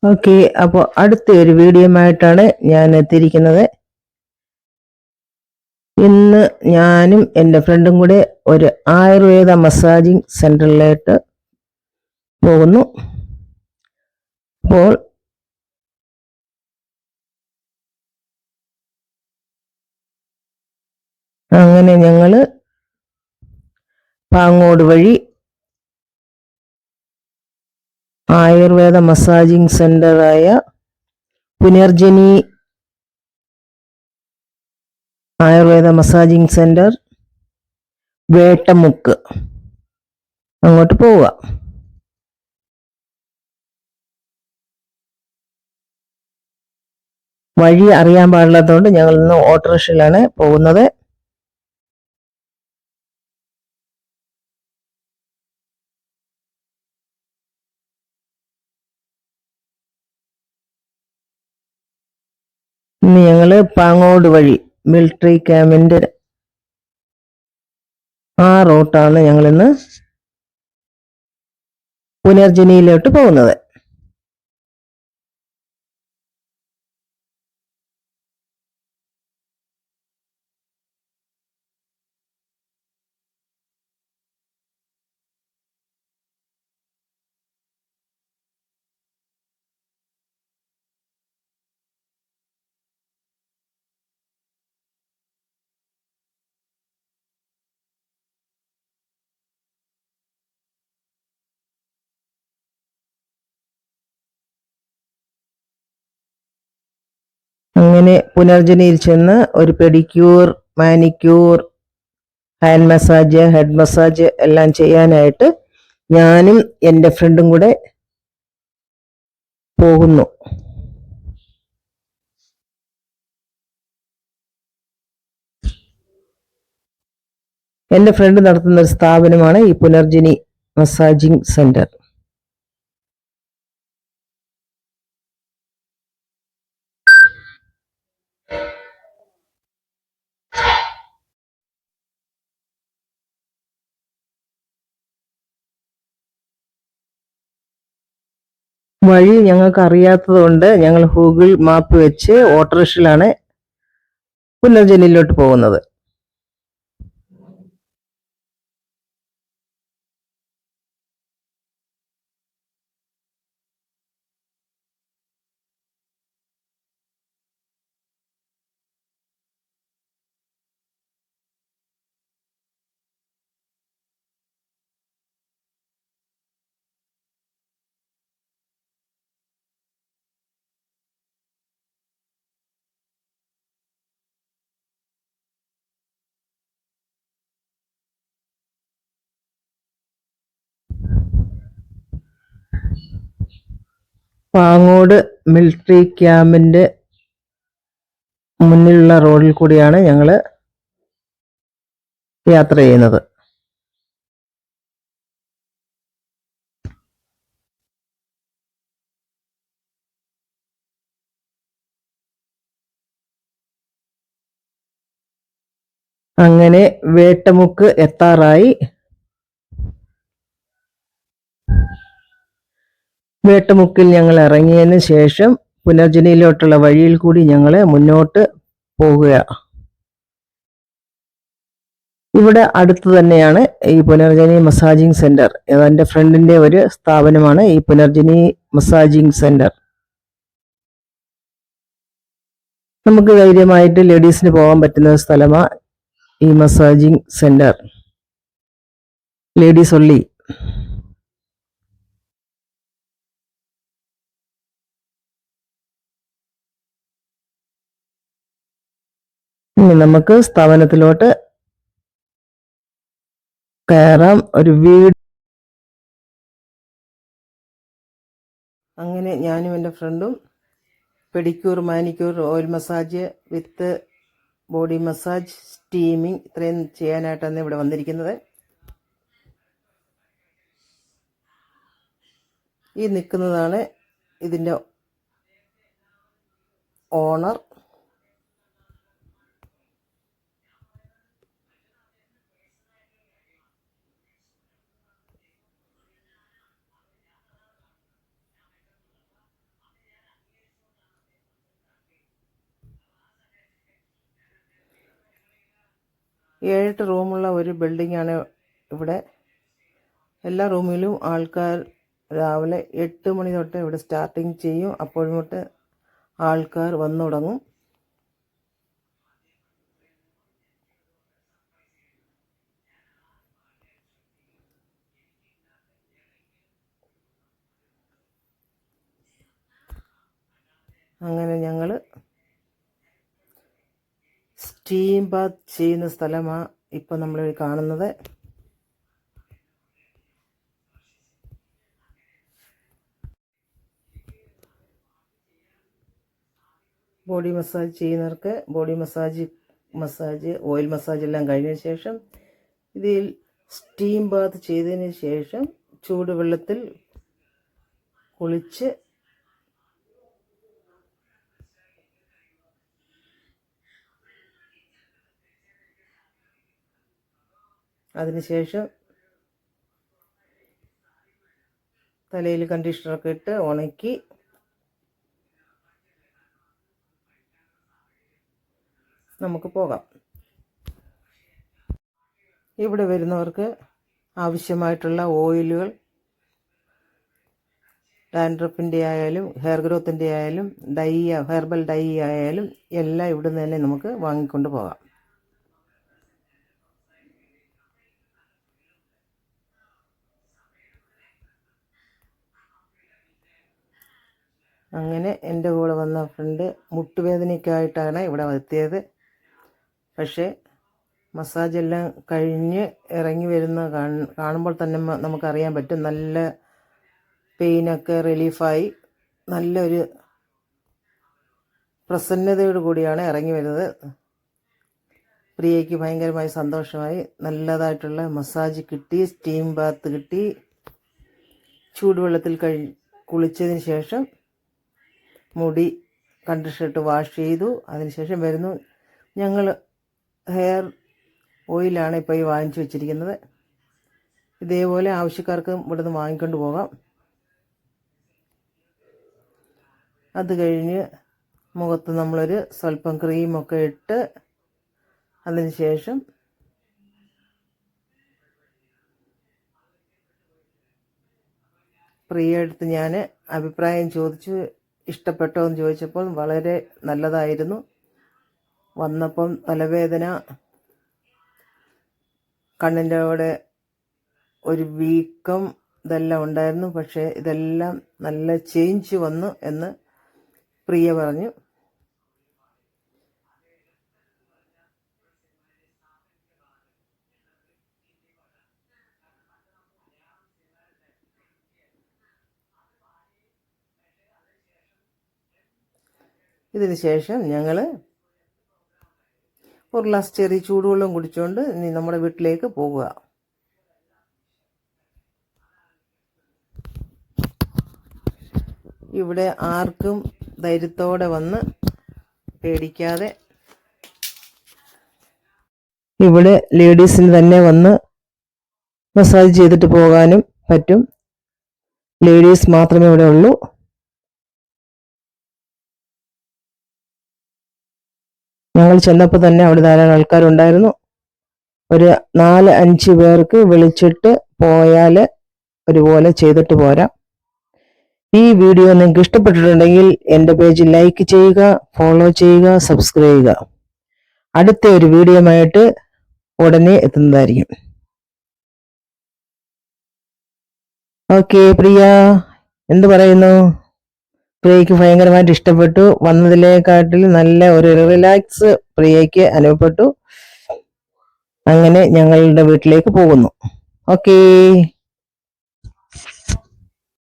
Okay, അപ്പോൾ അടുത്ത ഒരു വീഡിയോയുമായിട്ടാണ് ഞാൻ എത്തിയിരിക്കുന്നത്. ഇന്ന് ഞാനും എൻ്റെ ഫ്രണ്ടും കൂടെ ഒരു ആയുർവേദ മസാജിങ് സെന്ററിലേക്ക് പോകുന്നു. അപ്പോൾ അങ്ങനെ ഞങ്ങള് പാങ്ങോട് വഴി ആയുർവേദ മസാജിങ് സെന്ററായ പുനർജനി ആയുർവേദ മസാജിങ് സെന്റർ വേട്ടമുക്ക് അങ്ങോട്ട് പോവുക. വഴി അറിയാൻ പാടില്ലാത്തതുകൊണ്ട് ഞങ്ങൾ ഇന്ന് ഓട്ടോറിക്ഷയിലാണ് പോകുന്നത്. ഇനി ഞങ്ങള് പാങ്ങോട് വഴി മിലിറ്ററി ക്യാമ്പിന്റെ ആ റൂട്ടാണ് ഞങ്ങളിന്ന് പുനർജനിയിലോട്ട് പോകുന്നത്. അങ്ങനെ പുനർജനിയിൽ ചെന്ന് ഒരു pedicure, manicure, hand massage, head massage എല്ലാം ചെയ്യാനായിട്ട് ഞാനും എൻ്റെ ഫ്രണ്ടും കൂടെ പോകുന്നു. എൻ്റെ ഫ്രണ്ട് നടത്തുന്ന ഒരു സ്ഥാപനമാണ് ഈ പുനർജനി മസാജിങ് സെന്റർ. വഴി ഞങ്ങൾക്ക് അറിയാത്തത് കൊണ്ട് ഞങ്ങൾ ഗൂഗിൾ മാപ്പ് വെച്ച് ഓട്ടോറിക്ഷയിലാണ് പുനർജനിയിലോട്ട് പോകുന്നത്. പാങ്ങോട് മിലിറ്ററി ക്യാമ്പിന്റെ മുന്നിലുള്ള റോഡിൽ കൂടിയാണ് ഞങ്ങൾ യാത്ര ചെയ്യുന്നത്. അങ്ങനെ വേട്ടമുക്ക് എത്താറായി. വേട്ടമുക്കിൽ ഞങ്ങൾ ഇറങ്ങിയതിന് ശേഷം പുനർജനിയിലോട്ടുള്ള വഴിയിൽ കൂടി ഞങ്ങൾ മുന്നോട്ട് പോകുക. ഇവിടെ അടുത്ത് തന്നെയാണ് ഈ പുനർജനി മസാജിങ് സെന്റർ. എൻ്റെ ഫ്രണ്ടിന്റെ ഒരു സ്ഥാപനമാണ് ഈ പുനർജനി മസാജിങ് സെന്റർ. നമുക്ക് ധൈര്യമായിട്ട് ലേഡീസിന് പോകാൻ പറ്റുന്ന സ്ഥലമാണ് ഈ മസാജിങ് സെന്റർ. Ladies only. ഇനി നമുക്ക് സ്ഥാപനത്തിലോട്ട് കയറാം. ഒരു വീട്. അങ്ങനെ ഞാനും എൻ്റെ ഫ്രണ്ടും pedicure, manicure, oil massage with body massage, steaming ഇത്രയും ചെയ്യാനായിട്ടാണ് ഇവിടെ വന്നിരിക്കുന്നത്. ഈ നിൽക്കുന്നതാണ് ഇതിൻ്റെ ഓണർ. 7 റൂമുള്ള ഒരു ബിൽഡിംഗാണ് ഇവിടെ. എല്ലാ റൂമിലും ആൾക്കാർ രാവിലെ 8 മണി തൊട്ട് ഇവിടെ സ്റ്റാർട്ടിങ് ചെയ്യും. അപ്പോഴും തൊട്ട് ആൾക്കാർ വന്നു തുടങ്ങും. അങ്ങനെ ഞങ്ങൾ സ്റ്റീം ബാത്ത് ചെയ്യുന്ന സ്ഥലമാണ് ഇപ്പം നമ്മൾ കാണുന്നത്. ബോഡി മസാജ് ചെയ്യുന്നവർക്ക് ബോഡി മസാജ് ഓയിൽ മസാജ് എല്ലാം കഴിഞ്ഞ ശേഷം ഇതിൽ സ്റ്റീം ബാത്ത് ചെയ്തതിന് ശേഷം ചൂടുവെള്ളത്തിൽ കുളിച്ച് അതിനുശേഷം തലയിൽ കണ്ടീഷണറൊക്കെ ഇട്ട് ഉണക്കി നമുക്ക് പോകാം. ഇവിടെ വരുന്നവർക്ക് ആവശ്യമായിട്ടുള്ള ഓയിലുകൾ ഡാൻഡ്രഫിൻ്റെ ആയാലും ഹെയർ ഗ്രോത്തിൻ്റെ ആയാലും ഹെർബൽ ഡൈ ആയാലും എല്ലാം ഇവിടുന്ന് തന്നെ നമുക്ക് വാങ്ങിക്കൊണ്ട് പോകാം. അങ്ങനെ എൻ്റെ കൂടെ വന്ന ഫ്രണ്ട് മുട്ടുവേദനയ്ക്കായിട്ടാണ് ഇവിടെ എത്തിയത്. പക്ഷേ മസാജെല്ലാം കഴിഞ്ഞ് ഇറങ്ങി വരുന്ന കാണുമ്പോൾ തന്നെ നമുക്കറിയാൻ പറ്റും നല്ല പെയിനൊക്കെ റിലീഫായി നല്ലൊരു പ്രസന്നതയോടു കൂടിയാണ് ഇറങ്ങി വരുന്നത്. പ്രിയയ്ക്ക് ഭയങ്കരമായി സന്തോഷമായി. നല്ലതായിട്ടുള്ള മസാജ് കിട്ടി, സ്റ്റീം ബാത്ത് കിട്ടി. ചൂടുവെള്ളത്തിൽ കുളിച്ചതിന് ശേഷം മുടി കണ്ടീഷണറിട്ട് വാഷ് ചെയ്തു. അതിനുശേഷം വരുന്നു. ഞങ്ങൾ ഹെയർ ഓയിലാണ് ഇപ്പോൾ ഈ വാങ്ങിച്ചു വെച്ചിരിക്കുന്നത്. ഇതേപോലെ ആവശ്യക്കാർക്ക് ഇവിടുന്ന് വാങ്ങിക്കൊണ്ട് പോകാം. അത് കഴിഞ്ഞ് മുഖത്ത് നമ്മളൊരു സ്വല്പം ക്രീമൊക്കെ ഇട്ട് അതിനുശേഷം പ്രിയ അടുത്ത് ഞാൻ അഭിപ്രായം ചോദിച്ചു. ഇഷ്ടപ്പെട്ടോ എന്ന് ചോദിച്ചപ്പോൾ വളരെ നല്ലതായിരുന്നു. വന്നപ്പം തലവേദന, കണ്ണിൻ്റെ അവിടെ ഒരു വീക്കം ഇതെല്ലാം ഉണ്ടായിരുന്നു. പക്ഷേ ഇതെല്ലാം നല്ല ചേഞ്ച് വന്നു എന്ന് പ്രിയ പറഞ്ഞു. ഇതിന് ശേഷം ഞങ്ങൾ ഒരു ഗ്ലാസ് ചെറിയ ചൂടുവെള്ളം കുടിച്ചുകൊണ്ട് ഇനി നമ്മുടെ വീട്ടിലേക്ക് പോകുക. ഇവിടെ ആർക്കും ധൈര്യത്തോടെ വന്ന് പേടിക്കാതെ ഇവിടെ ലേഡീസിന് തന്നെ വന്ന് മസാജ് ചെയ്തിട്ട് പോകാനും പറ്റും. ലേഡീസ് മാത്രമേ ഇവിടെ ഉള്ളൂ. ഞങ്ങൾ ചെന്നപ്പോൾ തന്നെ അവിടെ ധാരാളം ആൾക്കാരുണ്ടായിരുന്നു. ഒരു 4-5 പേർക്ക് വിളിച്ചിട്ട് പോയാൽ ഒരുപോലെ ചെയ്തിട്ട് പോരാം. ഈ വീഡിയോ നിങ്ങൾക്ക് ഇഷ്ടപ്പെട്ടിട്ടുണ്ടെങ്കിൽ എൻ്റെ പേജ് ലൈക്ക് ചെയ്യുക, ഫോളോ ചെയ്യുക, സബ്സ്ക്രൈബ് ചെയ്യുക. അടുത്ത ഒരു വീഡിയോയുമായിട്ട് ഉടനെ എത്തുന്നതായിരിക്കും. ഓക്കെ, പ്രിയ എന്ത് പറയുന്നു? പ്രിയയ്ക്ക് ഭയങ്കരമായിട്ട് ഇഷ്ടപ്പെട്ടു. വന്നതിലേക്കാട്ടിൽ നല്ല ഒരു റിലാക്സ് പ്രിയയ്ക്ക് അനുഭവപ്പെട്ടു. അങ്ങനെ ഞങ്ങളുടെ വീട്ടിലേക്ക് പോകുന്നു. ഓക്കേ.